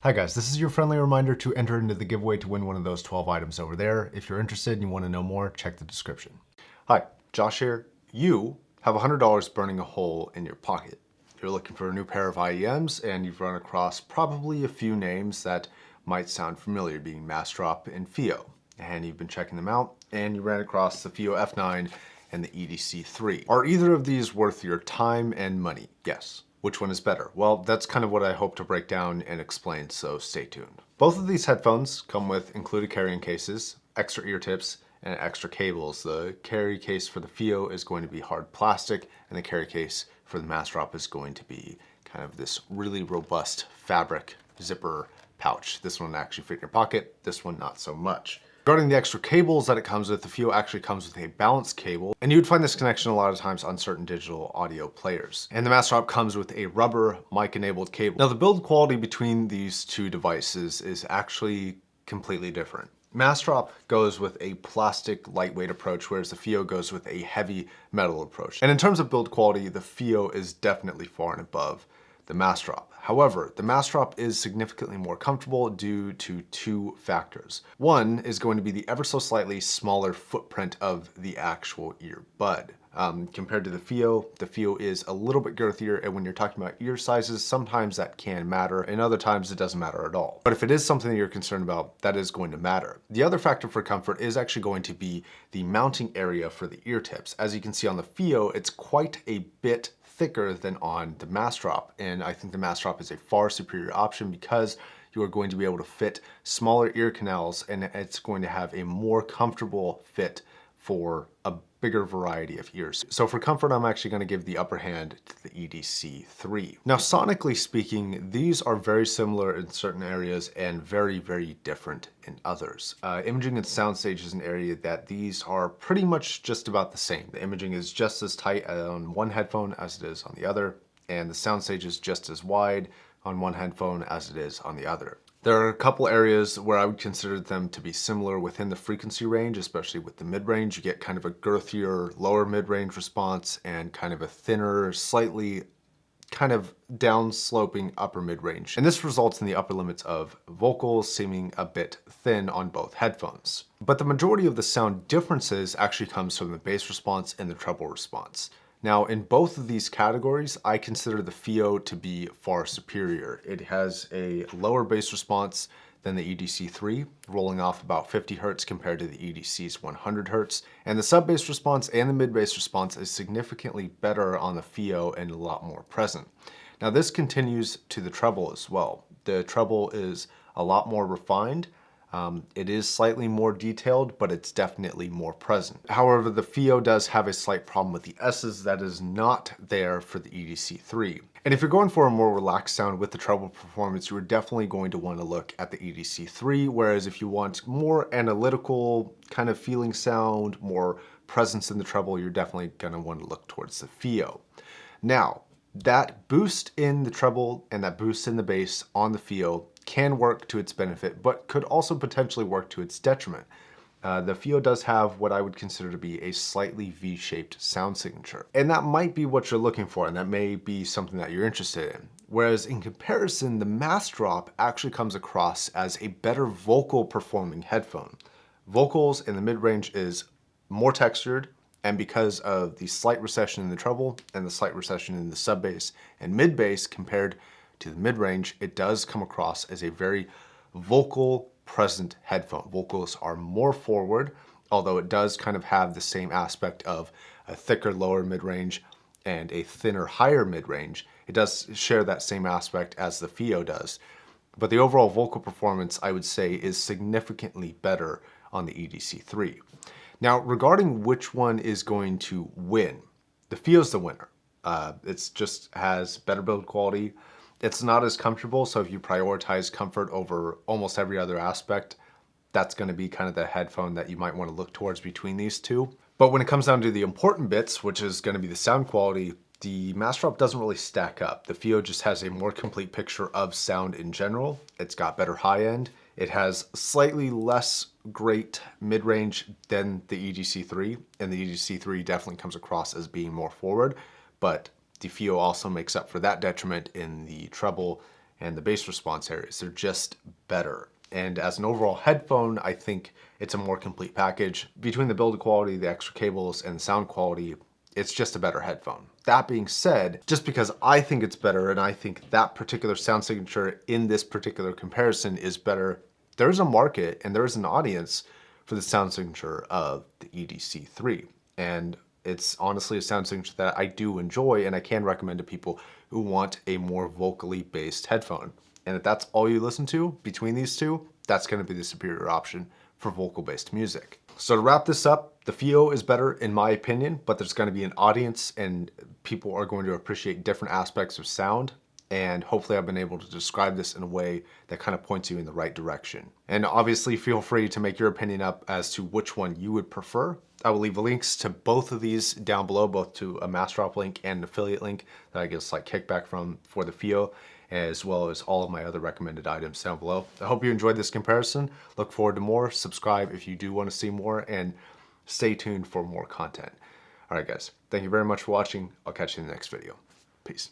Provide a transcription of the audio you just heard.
Hi guys, this is your friendly reminder to enter into the giveaway to win one of those 12 items over there. If you're interested and you want to know more, check the description. Hi, Josh here. You have $100 burning a hole in your pocket. You're looking for a new pair of IEMs and you've run across probably a few names that might sound familiar, being Massdrop and FiiO. And you've been checking them out and you ran across the FiiO F9 and the EDC3. Are either of these worth your time and money? Yes. Which one is better? Well, that's kind of what I hope to break down and explain, so stay tuned. Both of these headphones come with included carrying cases, extra ear tips, and extra cables. The carry case for the FiiO is going to be hard plastic, and the carry case for the Massdrop is going to be kind of this really robust fabric zipper pouch. This one actually fit in your pocket, this one not so much. Regarding the extra cables that it comes with, the FiiO actually comes with a balance cable, and you would find this connection a lot of times on certain digital audio players. And the Massdrop comes with a rubber mic-enabled cable. Now the build quality between these two devices is actually completely different. Massdrop goes with a plastic lightweight approach, whereas the FiiO goes with a heavy metal approach. And in terms of build quality, the FiiO is definitely far and above the Massdrop. However, the Massdrop is significantly more comfortable due to two factors. One is going to be the ever so slightly smaller footprint of the actual earbud. Compared to the FiiO is a little bit girthier, and when you're talking about ear sizes, sometimes that can matter, and other times it doesn't matter at all. But if it is something that you're concerned about, that is going to matter. The other factor for comfort is actually going to be the mounting area for the ear tips. As you can see on the FiiO, it's quite a bit thicker than on the Massdrop, and I think the Massdrop is a far superior option because you are going to be able to fit smaller ear canals, and it's going to have a more comfortable fit for a bigger variety of ears. So for comfort, I'm actually going to give the upper hand to the EDC3. Now, sonically speaking, these are very similar in certain areas and very, very different in others. Imaging and soundstage is an area that these are pretty much just about the same. The imaging is just as tight on one headphone as it is on the other, and the soundstage is just as wide on one headphone as it is on the other. There are a couple areas where I would consider them to be similar within the frequency range, especially with the mid-range. You get kind of a girthier lower mid-range response and kind of a thinner, slightly kind of down-sloping upper mid-range. And this results in the upper limits of vocals seeming a bit thin on both headphones. But the majority of the sound differences actually comes from the bass response and the treble response. Now, in both of these categories, I consider the FiiO to be far superior. It has a lower bass response than the EDC3, rolling off about 50 Hertz compared to the EDC's 100 Hertz. And the sub-bass response and the mid-bass response is significantly better on the FiiO and a lot more present. Now, this continues to the treble as well. The treble is a lot more refined. It is slightly more detailed, but it's definitely more present. However, the FiiO does have a slight problem with the S's that is not there for the EDC3. And if you're going for a more relaxed sound with the treble performance, you're definitely going to want to look at the EDC3, whereas if you want more analytical kind of feeling sound, more presence in the treble, you're definitely going to want to look towards the FiiO. Now, that boost in the treble and that boost in the bass on the FiiO can work to its benefit, but could also potentially work to its detriment. The FiiO does have what I would consider to be a slightly V-shaped sound signature. And that might be what you're looking for, and that may be something that you're interested in. Whereas in comparison, the Massdrop actually comes across as a better vocal performing headphone. Vocals in the mid-range is more textured, and because of the slight recession in the treble and the slight recession in the sub-bass and mid-bass compared to the mid-range, it does come across as a very vocal present headphone. Vocals are more forward, although it does kind of have the same aspect of a thicker lower mid-range and a thinner higher mid-range. It does share that same aspect as the FiiO does, but the overall vocal performance, I would say, is significantly better on the EDC3. Now, regarding which one is going to win, the FiiO's the winner. It just has better build quality. It's not as comfortable, so if you prioritize comfort over almost every other aspect, that's going to be kind of the headphone that you might want to look towards between these two. But when it comes down to the important bits, which is going to be the sound quality, the Massdrop doesn't really stack up. The FiiO just has a more complete picture of sound in general. It's got better high end. It has slightly less great mid-range than the EDC3, and the EDC3 definitely comes across as being more forward, but the FiiO also makes up for that detriment in the treble and the bass response areas. They're just better. And as an overall headphone, I think it's a more complete package. Between the build quality, the extra cables, and the sound quality, it's just a better headphone. That being said, just because I think it's better and I think that particular sound signature in this particular comparison is better, there's a market and there's an audience for the sound signature of the EDC3. And it's honestly a sound signature that I do enjoy and I can recommend to people who want a more vocally based headphone. And if that's all you listen to between these two, that's going to be the superior option for vocal-based music. So to wrap this up, the FiiO is better in my opinion, but there's going to be an audience and people are going to appreciate different aspects of sound. And hopefully I've been able to describe this in a way that kind of points you in the right direction. And obviously feel free to make your opinion up as to which one you would prefer. I will leave links to both of these down below, both to a Massdrop link and an affiliate link that I get a slight kickback from for the FiiO, as well as all of my other recommended items down below. I hope you enjoyed this comparison. Look forward to more. Subscribe if you do want to see more, and stay tuned for more content. All right, guys, thank you very much for watching. I'll catch you in the next video. Peace.